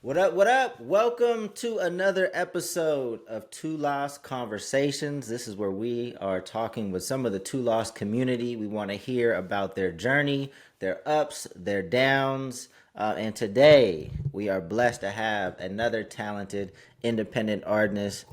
What up? What up? Welcome to another episode of Two Lost Conversations. This is where we are talking with some of the Two Lost community. We want to hear about their journey, their ups, their downs. And today we are blessed to have another talented independent artist,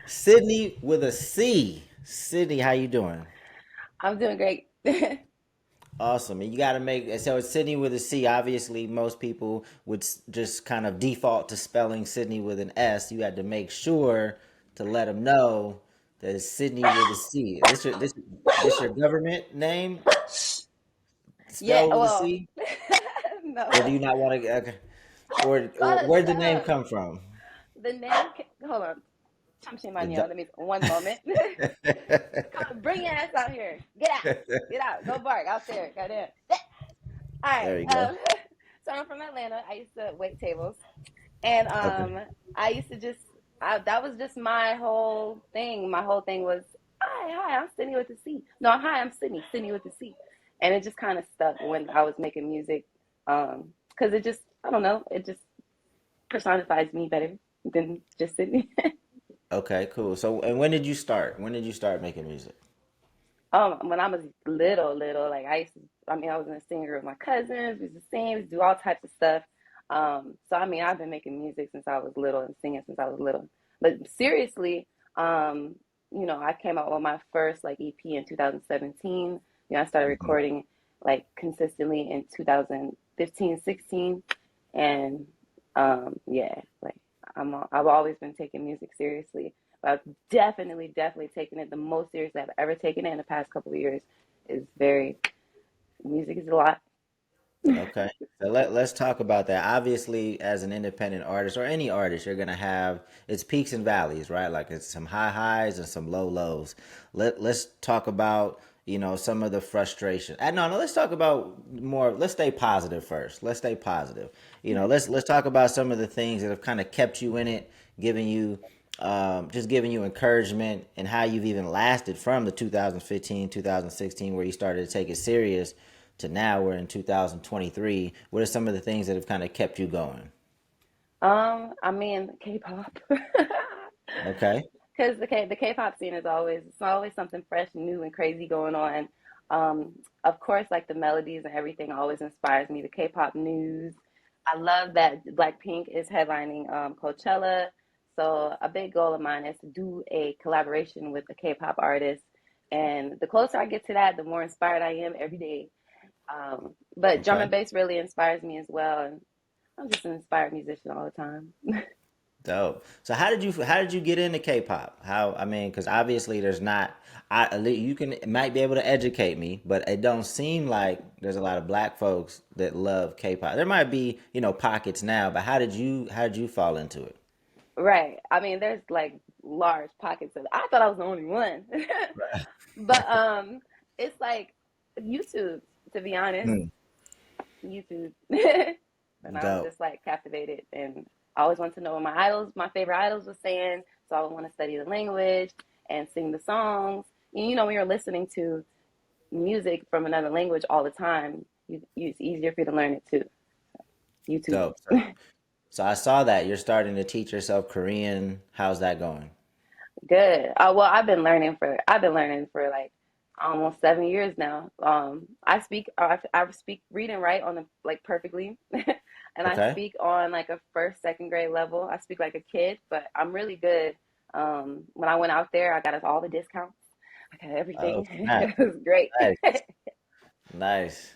Cydnee with a C. Cydnee, how you doing? I'm doing great. Awesome. And you got to make so it's Cydnee with a C. Obviously, most people would just kind of default to spelling Cydney with an S. You had to make sure to let them know that it's Cydney with a C. This your government name Yeah, spelled with a well, C, or do no. you not want to? Or Hold where'd the name up. come from? The name, hold on. Cham The Let me, one moment. Come on, bring your ass out here. Get out. Get out. Go bark out there. Goddamn. All right. There you go. So I'm from Atlanta. I used to wait tables. And Okay. I used to just, that was just my whole thing. My whole thing was, hi, I'm Sydney with the C. No, hi, I'm Sydney with the C. And it just kind of stuck when I was making music. Because it just, I don't know, it just personifies me better than just Sydney. Okay. Cool. So, and when did you start? When did you start making music? When I was little, like I was in a singer with my cousins. We used to sing, we used to do all types of stuff. So I mean, I've been making music since I was little and singing since I was little. But seriously, um, I came out with my first like EP in 2017. I started Mhm. recording like consistently in 2015, 16, and yeah, like I've always been taking music seriously. But I've definitely taken it the most seriously I've ever taken it in the past couple of years. Is very Music is a lot. Okay. So let's talk about that. Obviously, as an independent artist or any artist, you're gonna have its peaks and valleys, right? Like it's some high highs and some low lows. Let's talk about, some of the frustration. No, let's talk about more, let's stay positive first. Let's stay positive. Let's talk about some of the things that have kind of kept you in it, giving you just giving you encouragement and how you've even lasted from the 2015, 2016, where you started to take it serious to now we're in 2023. What are some of the things that have kind of kept you going? I mean K-pop. Okay. Because the K-pop scene is always it's always something fresh, new, and crazy going on. Of course, like the melodies and everything always inspires me. The K-pop news. I love that Blackpink is headlining Coachella. So a big goal of mine is to do a collaboration with a K-pop artist. And the closer I get to that, the more inspired I am every day. But drum Okay. and bass really inspires me as well. And I'm just an inspired musician all the time. Dope. So how did you get into K-pop? How I mean, because obviously there's not. You can might be able to educate me, but it don't seem like there's a lot of black folks that love K-pop. There might be pockets now, but how did you fall into it? Right. I mean, there's like large pockets of I thought I was the only one. But it's like YouTube, to be honest. Hmm. YouTube. And I was Dope. just like captivated and I always wanted to know what my favorite idols was saying. So I would want to study the language and sing the songs. And, when you're listening to music from another language all the time, it's easier for you to learn it too. YouTube. Dope. So I saw that you're starting to teach yourself Korean. How's that going? Good. Well, I've been learning for like almost 7 years now. I speak read and write on the like perfectly, and I Okay. speak on like a first, second grade level. I speak like a kid, but I'm really good. When I went out there, I got us all the discounts. I got Oh, everything. snap. It was great. Nice. Nice.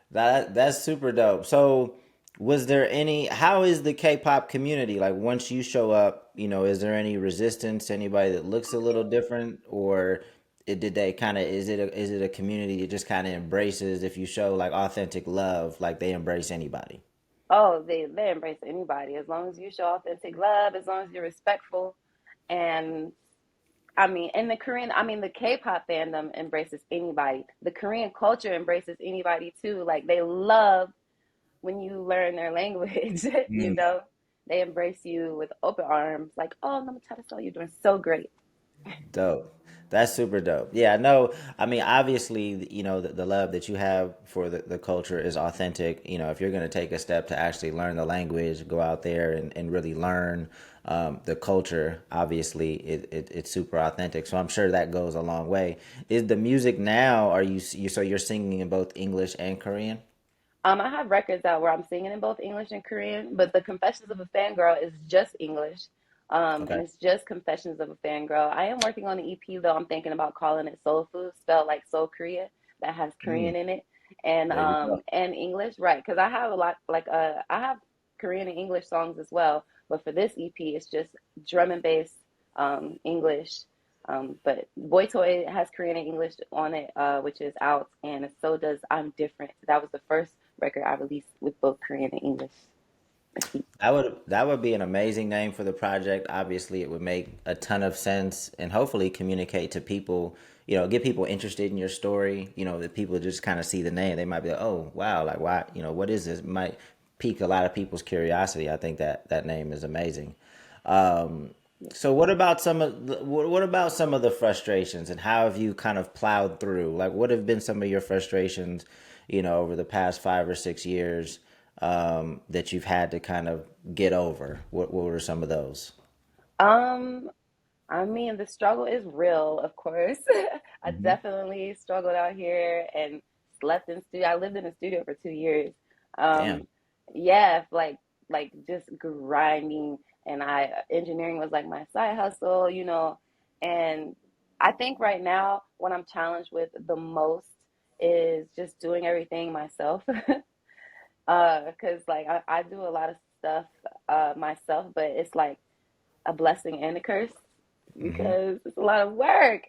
That's super dope. So, was there any, how is the K-pop community? Like once you show up, is there any resistance? Anybody that looks a little different, or did they kind of, is it a community that just kind of embraces if you show like authentic love, like they embrace anybody? Oh, they embrace anybody as long as you show authentic love, as long as you're respectful, and and the K-pop fandom embraces anybody. The Korean culture embraces anybody too. Like they love when you learn their language, you Mm. know. They embrace you with open arms, like, oh, let me try to tell you doing so great. Dope. That's super dope. Yeah, no, I mean, obviously, the love that you have for the culture is authentic. If you're going to take a step to actually learn the language, go out there and really learn the culture, obviously, it's super authentic. So I'm sure that goes a long way. Is the music now, so you're singing in both English and Korean? I have records out where I'm singing in both English and Korean, but the Confessions of a Fangirl is just English. And Okay. it's just Confessions of a Fangirl. I am working on the EP though. I'm thinking about calling it Soul Food, spelled like Seoul Korea, that has Mm, Korean in it, and there you go. English, right? Because I have a lot like I have Korean and English songs as well, but for this EP, it's just drum and bass, English. But Boy Toy has Korean and English on it, which is out, and so does I'm Different. That was the first record I released with both Korean and English. That would be an amazing name for the project. Obviously, it would make a ton of sense and hopefully communicate to people, get people interested in your story. That people just kind of see the name. They might be like, "Oh, wow, like why, what is this?" It might pique a lot of people's curiosity. I think that name is amazing. Um, so what about some of the frustrations and how have you kind of plowed through? Like what have been some of your frustrations, over the past 5 or 6 years that you've had to kind of get over? What were some of those? Um, I mean, the struggle is real, of course. I Hmm. definitely struggled out here and slept in studio. I lived in a studio for 2 years. Damn. Um, yeah, like just grinding, and I engineering was like my side hustle, and I think right now what I'm challenged with the most is just doing everything myself. Because like I do a lot of stuff myself, but it's like a blessing and a curse Hmm. because it's a lot of work.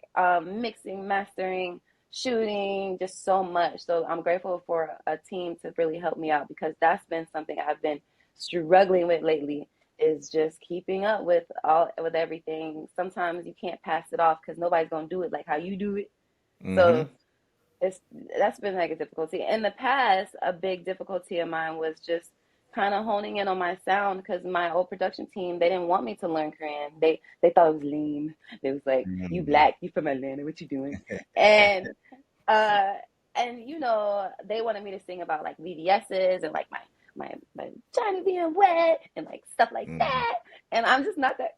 Mixing, mastering, shooting, just so much. So I'm grateful for a team to really help me out because that's been something I've been struggling with lately is just keeping up with everything. Sometimes you can't pass it off because nobody's gonna do it like how you do it. So Hmm. it's that's been like a difficulty. In the past, a big difficulty of mine was just kind of honing in on my sound because my old production team they didn't want me to learn Korean. They thought it was lame. They was like, "You Hmm. black, you from Atlanta, what you doing?" And uh they wanted me to sing about like VVS's and like my Johnny being wet and like stuff like Hmm. that. And I'm just not that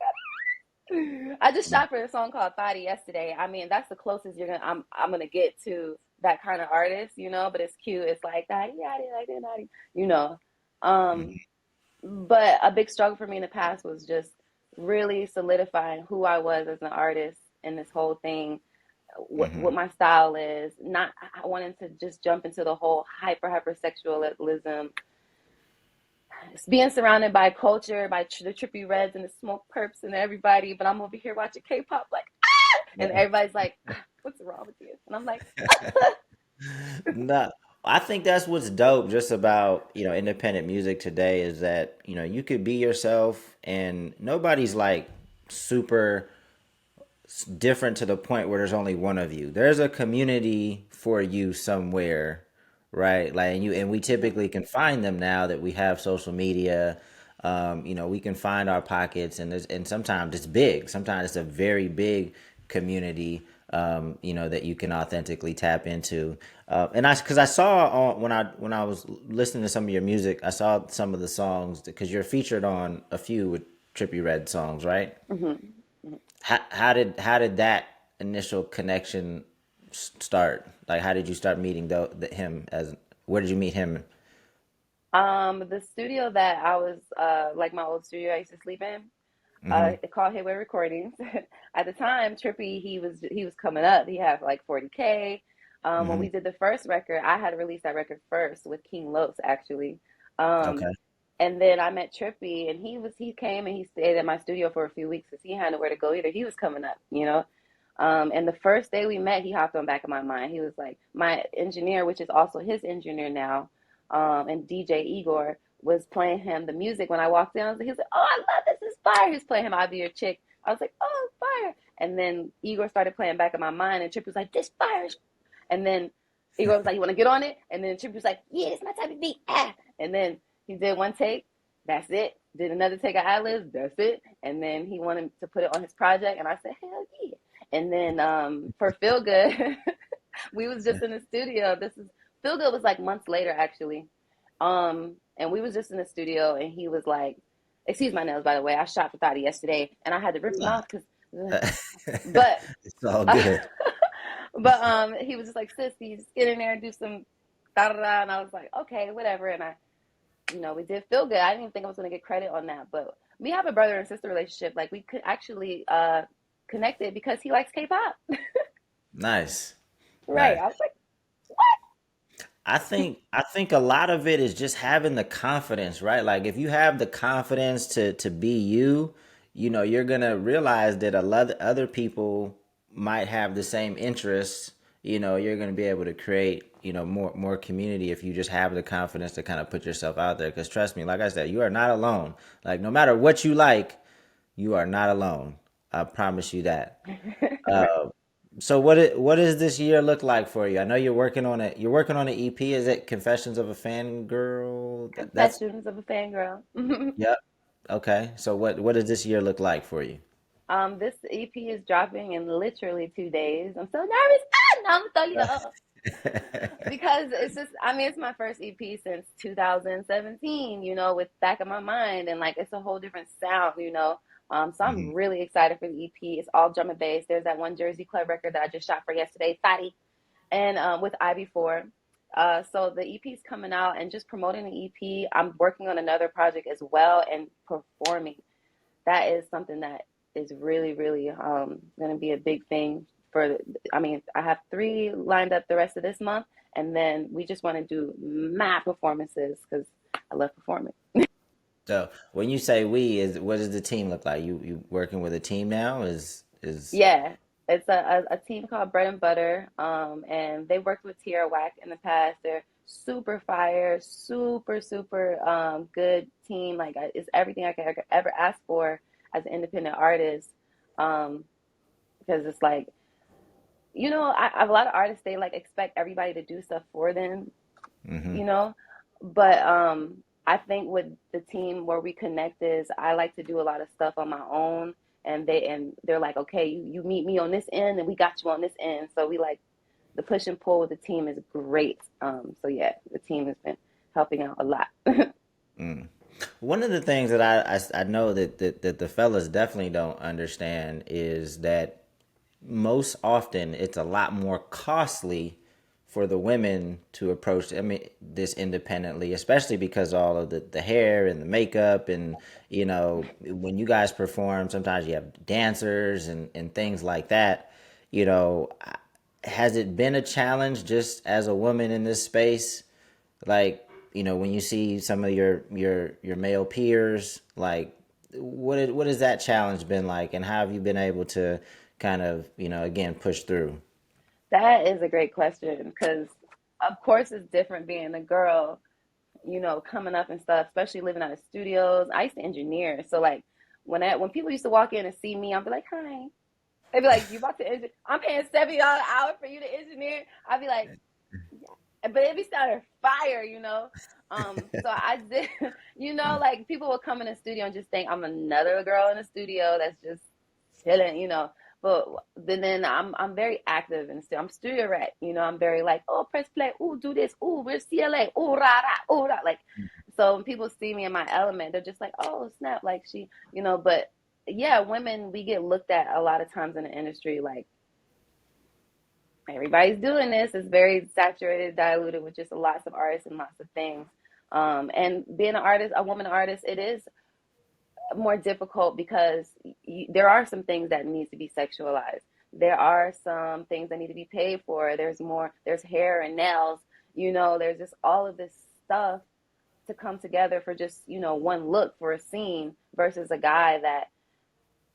I just shot for a song called Thotty yesterday. I mean, that's the closest I'm gonna get to that kind of artist, but it's cute. It's like Thotty yaddy like that Thotty, you know. Um, but a big struggle for me in the past was just really solidifying who I was as an artist in this whole thing, what Hmm. my style is. Not I wanted to just jump into the whole hypersexualism, being surrounded by culture, by the trippy reds and the smoke perps and everybody, but I'm over here watching K-pop like, and everybody's like, "What's wrong with you?" And I'm like, No, I think that's what's dope just about, independent music today is that, you could be yourself and nobody's like super different to the point where there's only one of you. There's a community for you somewhere, right? Like and we yeah, typically can find them now that we have social media. We can find our pockets, and sometimes it's big. Sometimes it's a very big community. That you can authentically tap into. Because I saw when I was listening to some of your music, I saw some of the songs because you're featured on a few with Trippy Red songs, right? mm-hmm. How did that initial connection start? Like, how did you start meeting him as? Where did you meet him? The studio that I was like my old studio I used to sleep in, Hmm. called Hayway Recordings. At the time, Trippy he was coming up. He had like 40K. When Hmm. we did the first record, I had to release that record first with King Los actually. Um, Okay. and then I met Trippy, and he came and he stayed at my studio for a few weeks because he had nowhere to go either. He was coming up. And the first day we met, he hopped on back of my mind. He was like, my engineer, which is also his engineer now, and DJ Igor was playing him the music when I walked in. He was like, "Oh, I love this. This is fire." He was playing him "I'll Be Your Chick." I was like, "Oh, fire!" And then Igor started playing back in my mind, and Trippy was like, "This fire!" And then Igor was like, "You want to get on it?" And then Trippy was like, "Yeah, it's my type of beat." Ah. And then he did one take. That's it. Did another take of ad libs. That's it. And then he wanted to put it on his project, and I said, "Hell yeah!" And then for Feel Good, we was just in the studio. This is Feel Good was like months later actually. And we was just in the studio, and he was like, "Excuse my nails, by the way. I shot for Thotty yesterday, and I had to rip them Nah. off because." But It's all uh, good. but he was just like, "Sis, can you just get in there and do some da da da?" And I was like, "Okay, whatever." And we did Feel Good. I didn't even think I was gonna get credit on that, but we have a brother and sister relationship. Like we could actually connected because he likes K-pop. Nice. Right. Nice. I was like, I think a lot of it is just having the confidence, right? Like if you have the confidence to be you, you're gonna realize that a lot of other people might have the same interests. You're gonna be able to create, more community if you just have the confidence to kind of put yourself out there. Because trust me, like I said, you are not alone. Like no matter what you like, you are not alone. I promise you that. right. So what does this year look like for you? I know you're working on it. You're working on an EP. Is it Confessions of a Fangirl? That's Confessions of a Fangirl. yep. Okay. So what does this year look like for you? This EP is dropping in literally 2 days. I'm so nervous. No, I'm tell you. Because it's just, I mean, it's my first EP since 2017, with Back of My Mind, and like it's a whole different sound. So I'm Mhm. really excited for the EP. It's all drum and bass. There's that one Jersey Club record that I just shot for yesterday, Fatty, and with Ivy 4. So the EP is coming out, and just promoting the EP. I'm working on another project as well and performing. That is something that is really, really going to be a big thing for. I mean, I have three lined up the rest of this month, and then we just want to do mad performances because I love performing. So when you say we, is what does the team look like? You working with a team now? Is Yeah, it's a team called Bread and Butter, and they worked with Tierra Whack in the past. They're super fire, super super good team. Like it's everything I could ever ask for as an independent artist. Um, because it's like I have a lot of artists, they like expect everybody to do stuff for them, mm-hmm. you know. But I think with the team where we connect is I like to do a lot of stuff on my own, and they're like, okay, you meet me on this end, and we got you on this end. So we like the push and pull with the team is great. So yeah, the team has been helping out a lot. Mm. One of the things that I know that the fellas definitely don't understand is that most often it's a lot more costly for the women to approach this independently, especially because all of the hair and the makeup and when you guys perform sometimes you have dancers and things like that. you know has it been a challenge just as a woman in this space, like when you see some of your male peers, like what has that challenge been like, and how have you been able to kind of again push through? That is a great question because, of course, it's different being a girl, coming up and stuff, especially living out of studios. I used to engineer, so like when people used to walk in and see me, I'd be like, "Hi." They'd be like, "You about to engineer? I'm paying $70 an hour for you to engineer." I'd be like, "Yeah," but it'd be starting fire. So I did, like people will come in the studio and just think I'm another girl in the studio that's just chilling. But then I'm very active and still I'm studio rat. I'm very like, oh, press play, oh, do this, oh, we're CLA, oh, rah rah, oh, rah. Like, so when people see me in my element, they're just like, oh, snap, like she. But yeah, women, we get looked at a lot of times in the industry like everybody's doing this. It's very saturated, diluted with just lots of artists and lots of things. And being an artist, a woman artist, it is more difficult because there are some things that needs to be sexualized. There are some things that need to be paid for. There's hair and nails. There's just all of this stuff to come together for just, one look for a scene versus a guy that,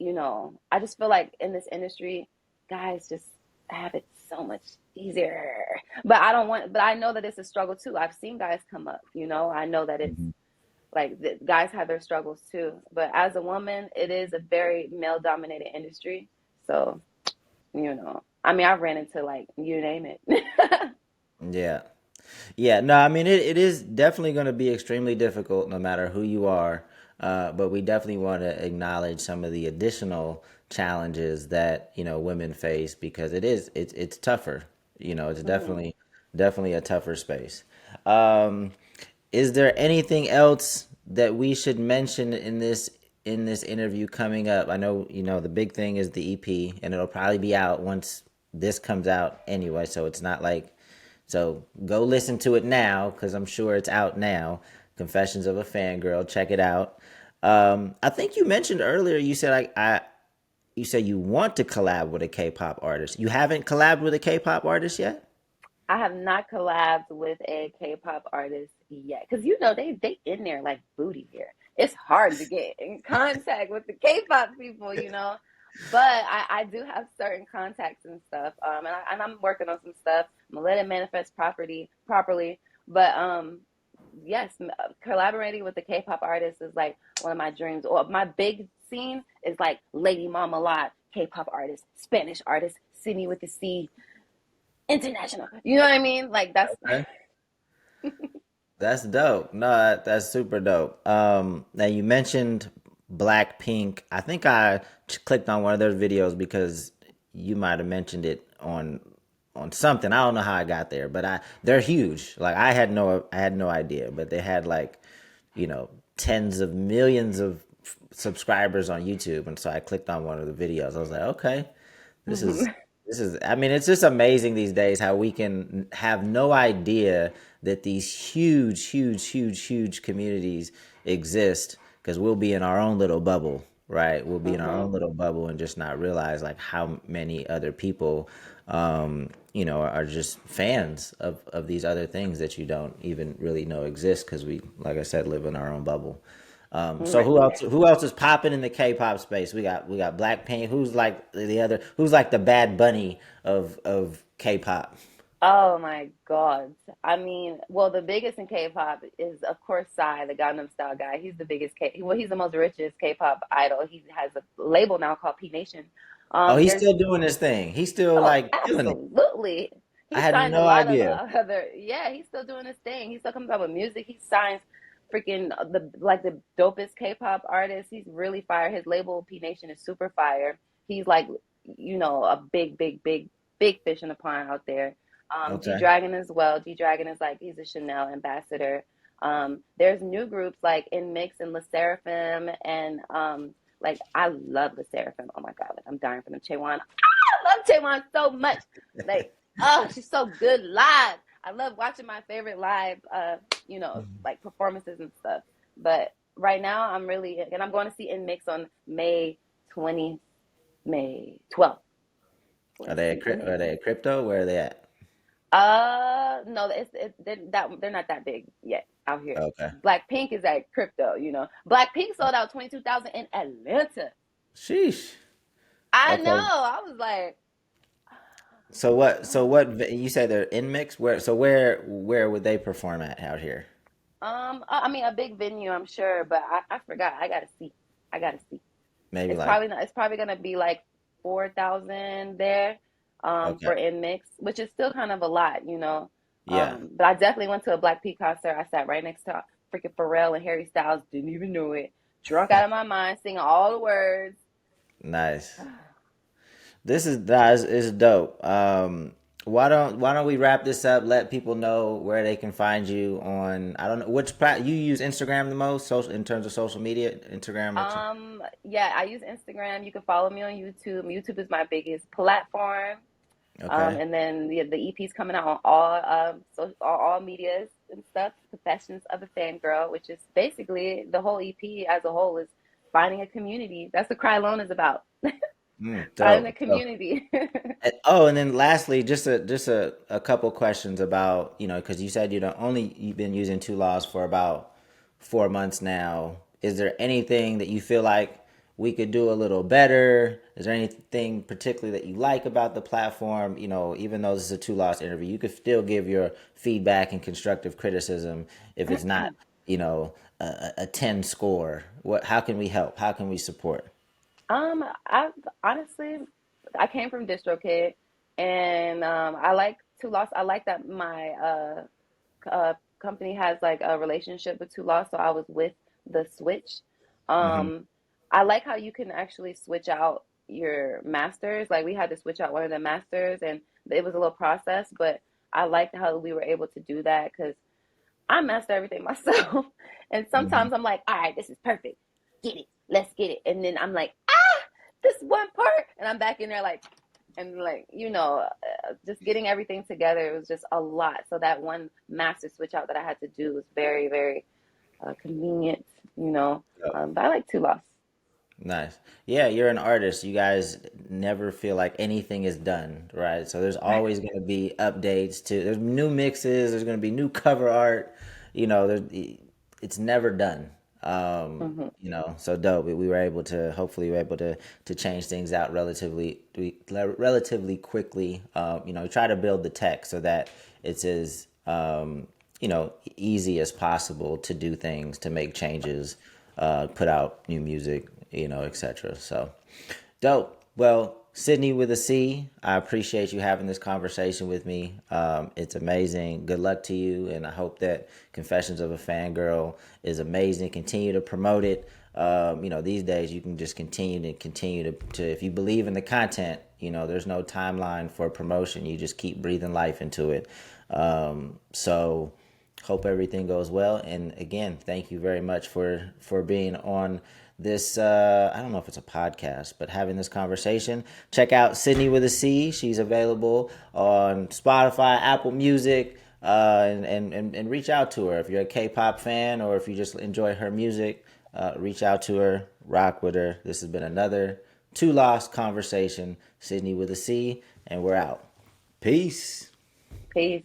I just feel like in this industry, guys just have it so much easier. But I know that it's a struggle too. I've seen guys come up, I know that it's like the guys have their struggles too. But as a woman, it is a very male dominated industry. So, I mean, I've ran into like, you name it. Yeah. Yeah, no, I mean it is definitely going to be extremely difficult no matter who you are. But we definitely want to acknowledge some of the additional challenges that women face because it's tougher. It's Hmm. definitely a tougher space. Um, is there anything else that we should mention in this interview coming up? I know the big thing is the EP, and it'll probably be out once this comes out anyway. So it's not like so go listen to it now because I'm sure it's out now. Confessions of a Fangirl. Check it out. I think you mentioned earlier. You said you said you want to collab with a K-pop artist. You haven't collabed with a K-pop artist yet. I have not collabed with a K-pop artist yet, because they in there like booty here. It's hard to get in contact with the K-pop people, But I do have certain contacts and stuff, and I'm working on some stuff. I'm gonna let it manifest properly. But yes, collaborating with the K-pop artist is like one of my dreams. Or my big scene is like Lady Mama Lot, K-pop artist, Spanish artist, Cydnee with the C, international. You know what I mean? Like that's Okay. That's dope. No, that's super dope. Now you mentioned Blackpink. I think I clicked on one of their videos because you might have mentioned it on something. I don't know how I got there, but they're huge. Like I had no idea, but they had like, tens of millions of subscribers on YouTube, and so I clicked on one of the videos. I was like, okay, this is Mhm. this is I mean, it's just amazing these days how we can have no idea that these huge, huge, huge, huge communities exist because we'll be in our own little bubble, right? We'll be in our Mhm. own little bubble and just not realize like how many other people are just fans of these other things that you don't even really know exist because we, like I said, live in our own bubble. So Right. who else is popping in the K-pop space? We got Blackpink. Who's like the other? Who's like the Bad Bunny of K-pop? Oh my God. I mean, well, the biggest in K-pop is, of course, Psy, the Gangnam Style guy. He's the biggest well, he's the most richest K-pop idol. He has a label now called P Nation. Oh, he's There's still doing his thing. He's still Oh, like killing it. absolutely. I He had signed a no lot of idea. yeah, he's still doing his thing. He still comes out with music. He signs freaking the dopest K-pop artists. He's really fire. His label P Nation is super fire. He's like, a big, big, big, big fish in the pond out there. G Okay. Dragon as well. G Dragon is like he's a Chanel ambassador. There's new groups like In Mix and Le Seraphim and like I love Le Seraphim. Oh my God, like I'm dying for them. Chaewon, I love Taewon so much. Like, oh, she's so good live. I love watching my favorite live, like performances and stuff. But right now, and I'm going to see In Mix on May 12th. Going Are to they see In are Mix. they a crypto? Where are they at? No, they're not that big yet out here. Okay. Blackpink is at crypto. Blackpink sold out 22,000 in Atlanta. Sheesh. I know. Okay. I was like, So what? So oh. you say they're in mix? Where would they perform at out here? I mean, a big venue, I'm sure, but I forgot. I gotta see. I gotta see. Maybe It's like probably not. It's probably gonna be like 4,000 there, okay. for in mix, which is still kind of a lot. Yeah. But I definitely went to a Blackpink concert. I sat right next to freaking Pharrell and Harry Styles. Didn't even know it. Drunk out of my mind, singing all the words. Nice. This is dope. Why don't we wrap this up? Let people know where they can find you on. I don't know you use Instagram the most, social in terms of social media. Instagram or Yeah, I use Instagram. You can follow me on YouTube. YouTube is my biggest platform. okay. And then the EP's coming out on all medias and stuff. Confessions of a Fangirl, which is basically the whole EP as a whole is finding a community. That's what Cry Alone is about. Finding a Dope. Dope. community. Oh, and then lastly, just a couple questions about because you said you've been using Two Laws for about 4 months now. Is there anything that you feel like we could do a little better? Is there anything particularly that you like about the platform? Even though this is a Two Laws interview, you could still give your feedback and constructive criticism if it's not a 10 score. How can we help? How can we support? I've honestly, I came from DistroKid, and I like Two Lost. I like that my company has like a relationship with Two Lost, so I was with the Switch. Hmm. Um, I like how you can actually switch out. your masters. Like we had to switch out one of the masters, and it was a little process, but I liked how we were able to do that because I master everything myself. And Hmm. sometimes I'm like, all right, this is perfect. Get it. Let's get it. And then I'm like, ah, this one part. And I'm back in there like, and like, just getting everything together. It was just a lot. So that one master switch out that I had to do was very, very convenient, you know. But I like two loss. Nice. Yeah, you're an artist. You guys never feel like anything is done, right? So there's Right. always going to be updates to there's new mixes, there's going to be new cover art, it's never done. Hmm. So dope. We were able to hopefully we were able to change things out relatively quickly. Try to build the tech so that it's as easy as possible to do things, to make changes, put out new music, etc. So dope. Well, Cydnee with a C, I appreciate you having this conversation with me. It's amazing. Good luck to you, and I hope that Confessions of a Fangirl is amazing. Continue to promote it. These days you can just continue to if you believe in the content, there's no timeline for promotion. You just keep breathing life into it. So hope everything goes well. And again, thank you very much for being on this. I don't know if it's a podcast, but having this conversation. Check out Cydnee with a C. She's available on Spotify, Apple Music. And reach out to her if you're a K-pop fan or if you just enjoy her music. Reach out to her, rock with her. This has been another Two Lost Conversation. Cydnee with a C, and we're out. Peace. Peace.